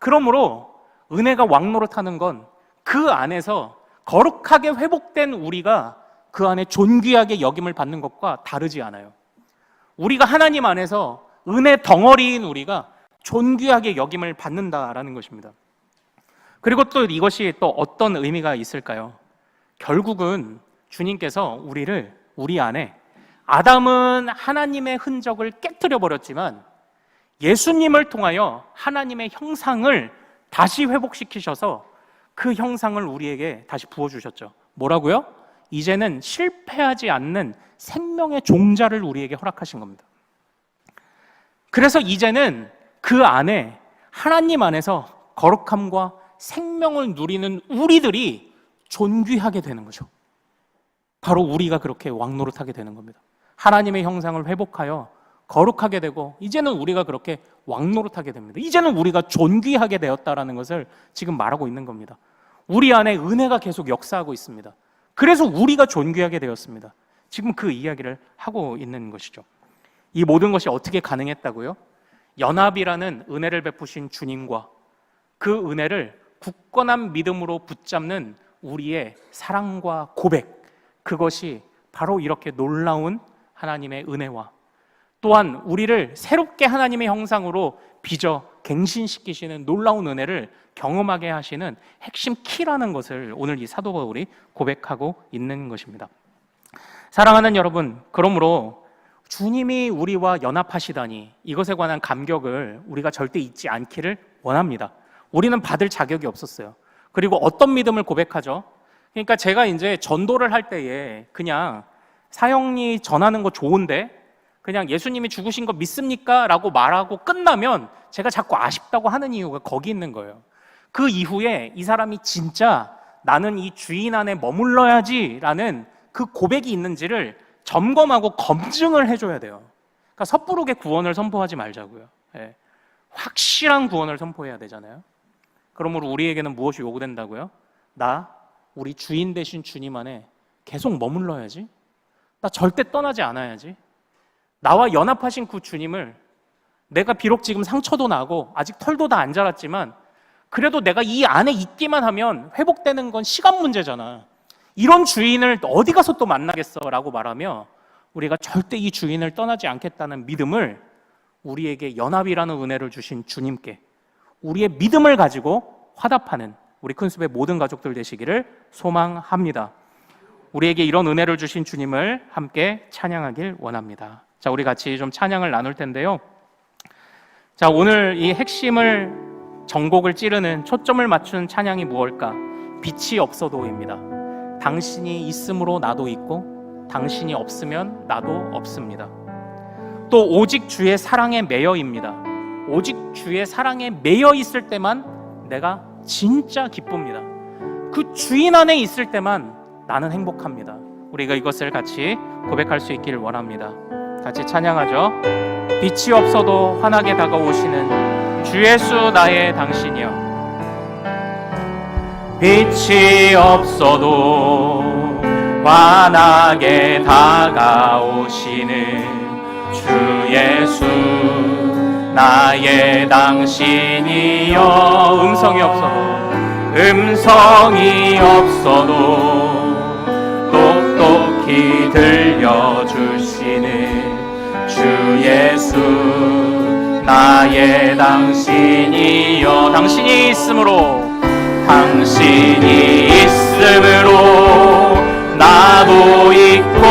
그러므로 은혜가 왕노릇하는 건 그 안에서 거룩하게 회복된 우리가 그 안에 존귀하게 여김을 받는 것과 다르지 않아요. 우리가 하나님 안에서 은혜 덩어리인 우리가 존귀하게 여김을 받는다라는 것입니다. 그리고 또 이것이 또 어떤 의미가 있을까요? 결국은 주님께서 우리 안에 아담은 하나님의 흔적을 깨뜨려 버렸지만 예수님을 통하여 하나님의 형상을 다시 회복시키셔서 그 형상을 우리에게 다시 부어주셨죠. 뭐라고요? 이제는 실패하지 않는 생명의 종자를 우리에게 허락하신 겁니다. 그래서 이제는 그 안에 하나님 안에서 거룩함과 생명을 누리는 우리들이 존귀하게 되는 거죠. 바로 우리가 그렇게 왕노릇하게 되는 겁니다. 하나님의 형상을 회복하여 거룩하게 되고 이제는 우리가 그렇게 왕노릇하게 됩니다. 이제는 우리가 존귀하게 되었다라는 것을 지금 말하고 있는 겁니다. 우리 안에 은혜가 계속 역사하고 있습니다. 그래서 우리가 존귀하게 되었습니다. 지금 그 이야기를 하고 있는 것이죠. 이 모든 것이 어떻게 가능했다고요? 연합이라는 은혜를 베푸신 주님과 그 은혜를 굳건한 믿음으로 붙잡는 우리의 사랑과 고백, 그것이 바로 이렇게 놀라운 하나님의 은혜와 또한 우리를 새롭게 하나님의 형상으로 빚어 갱신시키시는 놀라운 은혜를 경험하게 하시는 핵심 키라는 것을 오늘 이 사도 바울이 고백하고 있는 것입니다. 사랑하는 여러분, 그러므로 주님이 우리와 연합하시다니 이것에 관한 감격을 우리가 절대 잊지 않기를 원합니다. 우리는 받을 자격이 없었어요. 그리고 어떤 믿음을 고백하죠? 그러니까 제가 이제 전도를 할 때에 그냥 사형리 전하는 거 좋은데 그냥 예수님이 죽으신 거 믿습니까? 라고 말하고 끝나면 제가 자꾸 아쉽다고 하는 이유가 거기 있는 거예요. 그 이후에 이 사람이 진짜 나는 이 주인 안에 머물러야지 라는 그 고백이 있는지를 점검하고 검증을 해줘야 돼요. 그러니까 섣부르게 구원을 선포하지 말자고요. 예. 확실한 구원을 선포해야 되잖아요. 그러므로 우리에게는 무엇이 요구된다고요? 우리 주인 되신 주님 안에 계속 머물러야지. 나 절대 떠나지 않아야지. 나와 연합하신 그 주님을 내가 비록 지금 상처도 나고 아직 털도 다 안 자랐지만 그래도 내가 이 안에 있기만 하면 회복되는 건 시간 문제잖아. 이런 주인을 어디 가서 또 만나겠어 라고 말하며 우리가 절대 이 주인을 떠나지 않겠다는 믿음을 우리에게 연합이라는 은혜를 주신 주님께 우리의 믿음을 가지고 화답하는 우리 큰숲의 모든 가족들 되시기를 소망합니다. 우리에게 이런 은혜를 주신 주님을 함께 찬양하길 원합니다. 자, 우리 같이 좀 찬양을 나눌 텐데요. 자, 오늘 이 핵심을 전곡을 찌르는 초점을 맞춘 찬양이 무엇일까? 빛이 없어도입니다. 당신이 있으므로 나도 있고 당신이 없으면 나도 없습니다. 또 오직 주의 사랑에 매여입니다. 오직 주의 사랑에 매여 있을 때만 내가 진짜 기쁩니다. 그 주인 안에 있을 때만 나는 행복합니다. 우리가 이것을 같이 고백할 수 있기를 원합니다. 같이 찬양하죠. 빛이 없어도 환하게 다가오시는 주 예수 나의 당신이여. 빛이 없어도 환하게 다가오시는 주 예수 나의 당신이여. 음성이 없어도 똑똑히 들려주시는 주 예수 나의 당신이여. 당신이 있으므로 나도 있고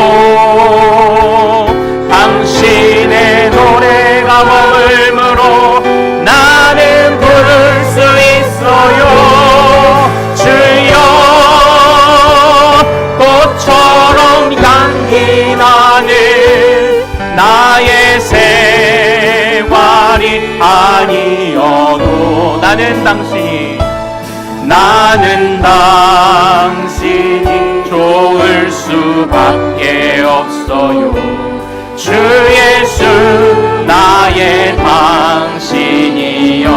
당신의 노래가 머물므로 나는 부를 수 있어요. 주여 꽃처럼 향기 나는 나의 생활이 아니어도 나는 당신이 좋을 수밖에 없어요. 주 예수 나의 당신이여.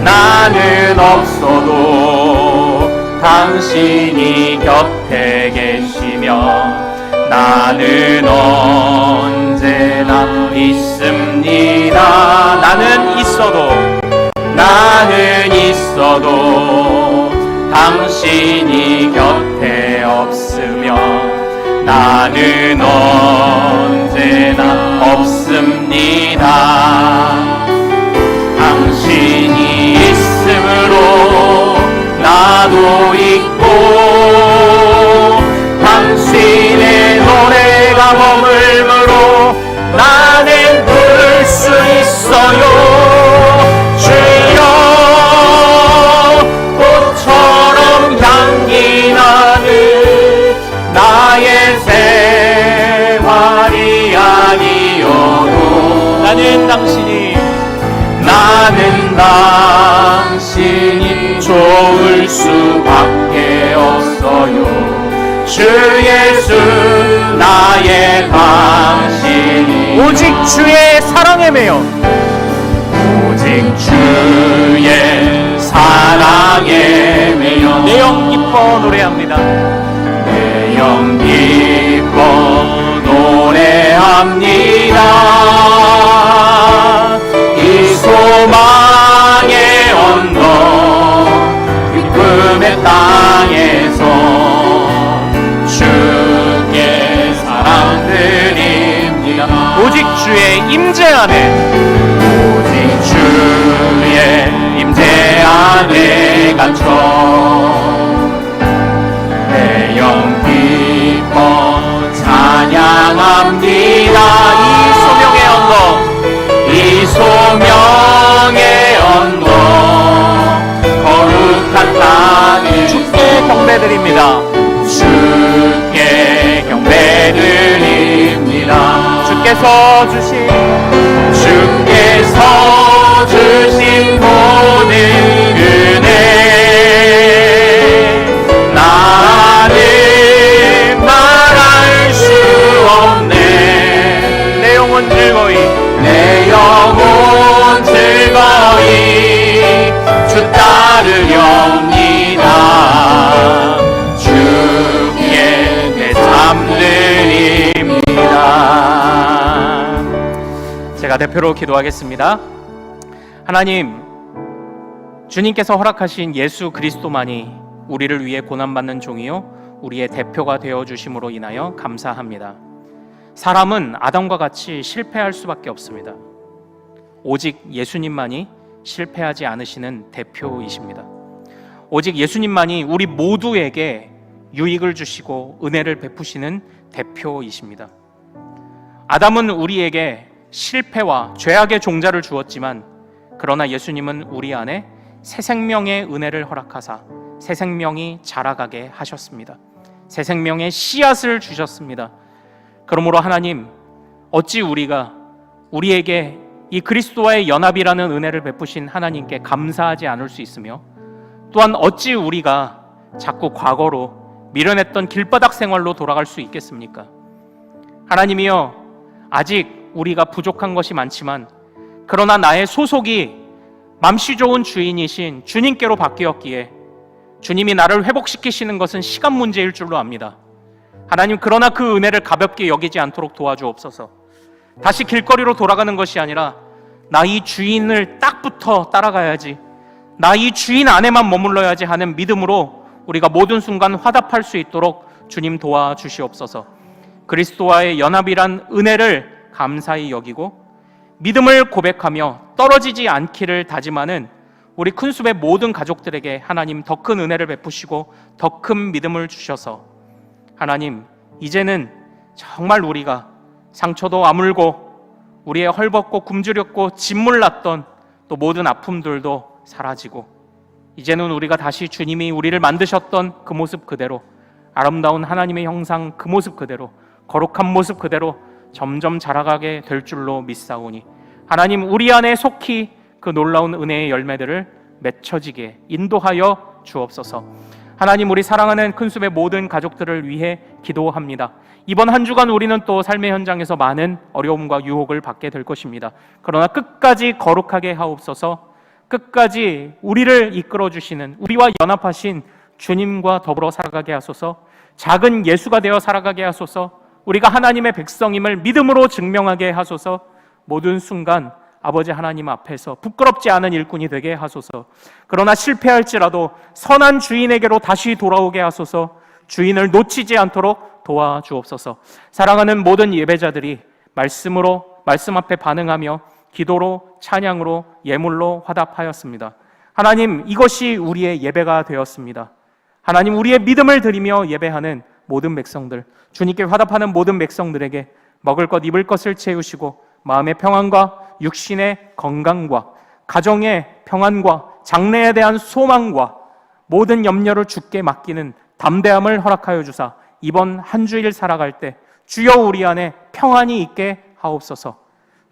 나는 없어도 당신이 곁에 계시며 나는 언제나 있습니다. 나는 있어도 당신이 곁에 없으면 나는 언제나 없습니다. 당신이 있으므로 나도 있고 당신의 노래가 머물므로 나는 부를 수 있어요. 주여 꽃처럼 향기 나는 나의 생활이 아니어도 나는 당신이 좋을 수밖에 없어요. 주 예수 나의 당신이 오직 주의 사랑에 매여 내 영 기뻐 노래합니다. 이 소망의 언덕 기쁨의 땅에서 주께 사랑드립니다. 오직 주의 임재 안에 갇혀 내 영 기뻐 찬양합니다. 이 소명의 언덕 거룩한 땅을 주께 경배드립니다. 주께서 주신 모든 은혜 나는 말할 수 없네. 내 영혼 즐거이 주 따르렵니다. 주께 배참 드립니다. 제가 대표로 기도하겠습니다. 하나님, 주님께서 허락하신 예수 그리스도만이 우리를 위해 고난받는 종이요 우리의 대표가 되어주심으로 인하여 감사합니다. 사람은 아담과 같이 실패할 수밖에 없습니다. 오직 예수님만이 실패하지 않으시는 대표이십니다. 오직 예수님만이 우리 모두에게 유익을 주시고 은혜를 베푸시는 대표이십니다. 아담은 우리에게 실패와 죄악의 종자를 주었지만 그러나 예수님은 우리 안에 새 생명의 은혜를 허락하사 새 생명이 자라가게 하셨습니다. 새 생명의 씨앗을 주셨습니다. 그러므로 하나님, 어찌 우리가 우리에게 이 그리스도와의 연합이라는 은혜를 베푸신 하나님께 감사하지 않을 수 있으며, 또한 어찌 우리가 자꾸 과거로 미련했던 길바닥 생활로 돌아갈 수 있겠습니까? 하나님이여, 아직 우리가 부족한 것이 많지만 그러나 나의 소속이 맘씨 좋은 주인이신 주님께로 바뀌었기에 주님이 나를 회복시키시는 것은 시간 문제일 줄로 압니다. 하나님, 그러나 그 은혜를 가볍게 여기지 않도록 도와주옵소서. 다시 길거리로 돌아가는 것이 아니라 나 이 주인을 딱 붙어 따라가야지, 나 이 주인 안에만 머물러야지 하는 믿음으로 우리가 모든 순간 화답할 수 있도록 주님 도와주시옵소서. 그리스도와의 연합이란 은혜를 감사히 여기고 믿음을 고백하며 떨어지지 않기를 다짐하는 우리 큰숲의 모든 가족들에게 하나님 더 큰 은혜를 베푸시고 더 큰 믿음을 주셔서, 하나님, 이제는 정말 우리가 상처도 아물고 우리의 헐벗고 굶주렸고 짓물났던 또 모든 아픔들도 사라지고, 이제는 우리가 다시 주님이 우리를 만드셨던 그 모습 그대로, 아름다운 하나님의 형상 그 모습 그대로, 거룩한 모습 그대로 점점 자라가게 될 줄로 믿사오니, 하나님, 우리 안에 속히 그 놀라운 은혜의 열매들을 맺혀지게 인도하여 주옵소서. 하나님, 우리 사랑하는 큰숲의 모든 가족들을 위해 기도합니다. 이번 한 주간 우리는 또 삶의 현장에서 많은 어려움과 유혹을 받게 될 것입니다. 그러나 끝까지 거룩하게 하옵소서. 끝까지 우리를 이끌어 주시는, 우리와 연합하신 주님과 더불어 살아가게 하소서. 작은 예수가 되어 살아가게 하소서. 우리가 하나님의 백성임을 믿음으로 증명하게 하소서. 모든 순간 아버지 하나님 앞에서 부끄럽지 않은 일꾼이 되게 하소서. 그러나 실패할지라도 선한 주인에게로 다시 돌아오게 하소서. 주인을 놓치지 않도록 도와주옵소서. 사랑하는 모든 예배자들이 말씀 앞에 반응하며 기도로, 찬양으로, 예물로 화답하였습니다. 하나님, 이것이 우리의 예배가 되었습니다. 하나님, 우리의 믿음을 드리며 예배하는 모든 백성들, 주님께 화답하는 모든 백성들에게 먹을 것, 입을 것을 채우시고 마음의 평안과 육신의 건강과 가정의 평안과 장래에 대한 소망과 모든 염려를 주께 맡기는 담대함을 허락하여 주사 이번 한 주일 살아갈 때 주여 우리 안에 평안이 있게 하옵소서.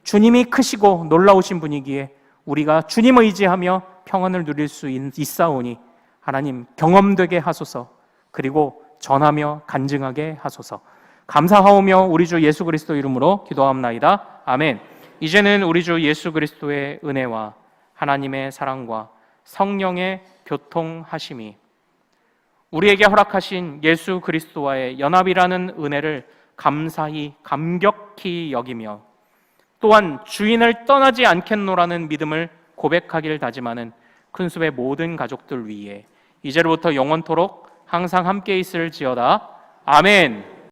주님이 크시고 놀라우신 분이기에 우리가 주님 의지하며 평안을 누릴 수 있사오니 하나님 경험되게 하소서. 그리고 전하며 간증하게 하소서. 감사하오며 우리 주 예수 그리스도 이름으로 기도합나이다. 아멘. 이제는 우리 주 예수 그리스도의 은혜와 하나님의 사랑과 성령의 교통하심이 우리에게 허락하신 예수 그리스도와의 연합이라는 은혜를 감사히 감격히 여기며 또한 주인을 떠나지 않겠노라는 믿음을 고백하기를 다짐하는 큰숲의 모든 가족들 위에 이제로부터 영원토록 항상 함께 있을지어다. 아멘.